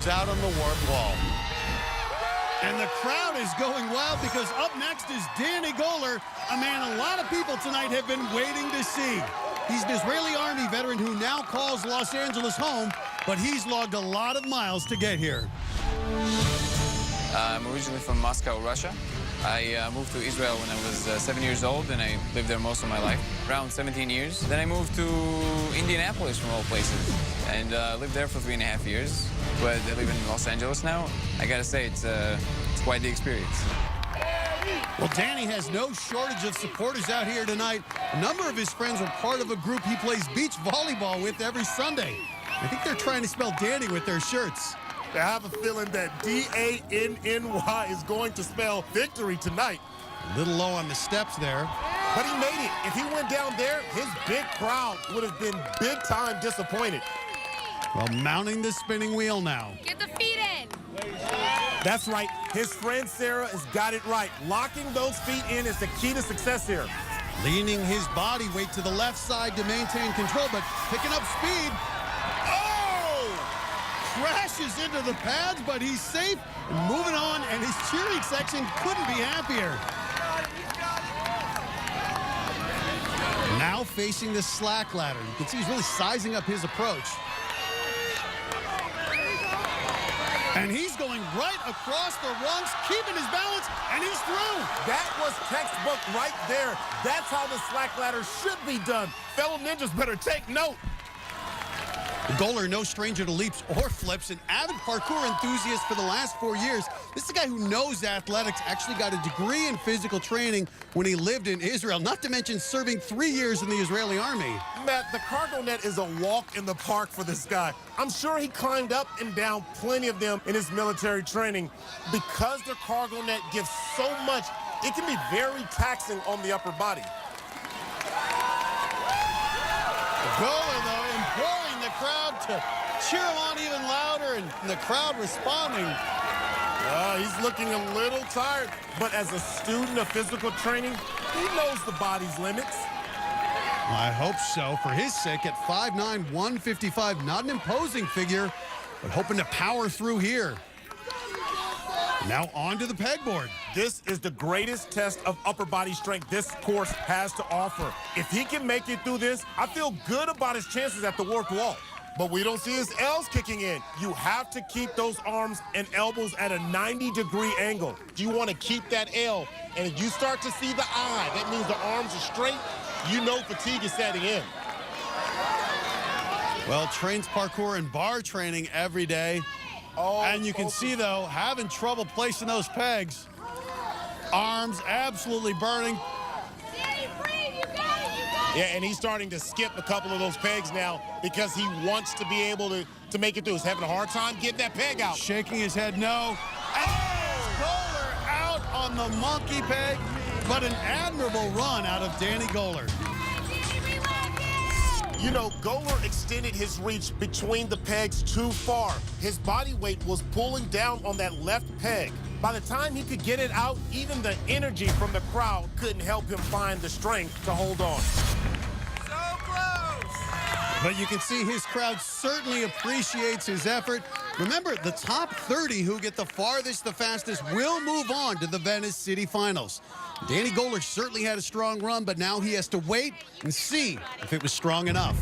Out on the warp wall. And the crowd is going wild because up next is Danny Goler, a man a lot of people tonight have been waiting to see. He's an Israeli Army veteran who now calls Los Angeles home, but he's logged a lot of miles to get here. I'm originally from Moscow, Russia. I moved to Israel when I was 7 years old, and I lived there most of my life, around 17 years. Then I moved to Indianapolis, from all places, and lived there for 3.5 years. But I live in Los Angeles now. I gotta say, it's quite the experience. Well, Danny has no shortage of supporters out here tonight. A number of his friends are part of a group he plays beach volleyball with every Sunday. I think they're trying to spell Danny with their shirts. I have a feeling that D-A-N-N-Y is going to spell victory tonight. A little low on the steps there. But he made it. If he went down there, his big crowd would have been big-time disappointed. Well, mounting the spinning wheel now. Get the feet in. That's right. His friend Sarah has got it right. Locking those feet in is the key to success here. Leaning his body weight to the left side to maintain control, but picking up speed. Crashes into the pads, but he's safe and moving on, and his cheering section couldn't be happier. Now facing the slack ladder. You can see he's really sizing up his approach. And he's going right across the rungs, keeping his balance, and he's through. That was textbook right there. That's how the slack ladder should be done. Fellow ninjas better take note. Goler, no stranger to leaps or flips, an avid parkour enthusiast for the last 4 years. This is a guy who knows athletics, actually got a degree in physical training when he lived in Israel, not to mention serving 3 years in the Israeli Army. Matt, the cargo net is a walk in the park for this guy. I'm sure he climbed up and down plenty of them in his military training. Because the cargo net gives so much, it can be very taxing on the upper body. Goler, though, imploring the crowd to cheer him on even louder, and the crowd responding. He's looking a little tired, but as a student of physical training, he knows the body's limits. I hope so. For his sake, at 5'9", 155, not an imposing figure, but hoping to power through here. Now on to the pegboard. This is the greatest test of upper body strength this course has to offer. If he can make it through this, I feel good about his chances at the warped wall. But we don't see his L's kicking in. You have to keep those arms and elbows at a 90-degree angle. You want to keep that L, and if you start to see the I, that means the arms are straight. You know fatigue is setting in. Well, trains parkour and bar training every day. And you can see, though, having trouble placing those pegs. Arms absolutely burning. Yeah, and he's starting to skip a couple of those pegs now because he wants to be able to make it through. He's having a hard time getting that peg out. Shaking his head no. And Goler out on the monkey peg, but an admirable run out of Danny Goler. You know, Goler extended his reach between the pegs too far. His body weight was pulling down on that left peg. By the time he could get it out, even the energy from the crowd couldn't help him find the strength to hold on. So close! But you can see his crowd certainly appreciates his effort. Remember, the top 30 who get the farthest, the fastest will move on to the Venice City Finals. Danny Goler certainly had a strong run, but now he has to wait and see if it was strong enough.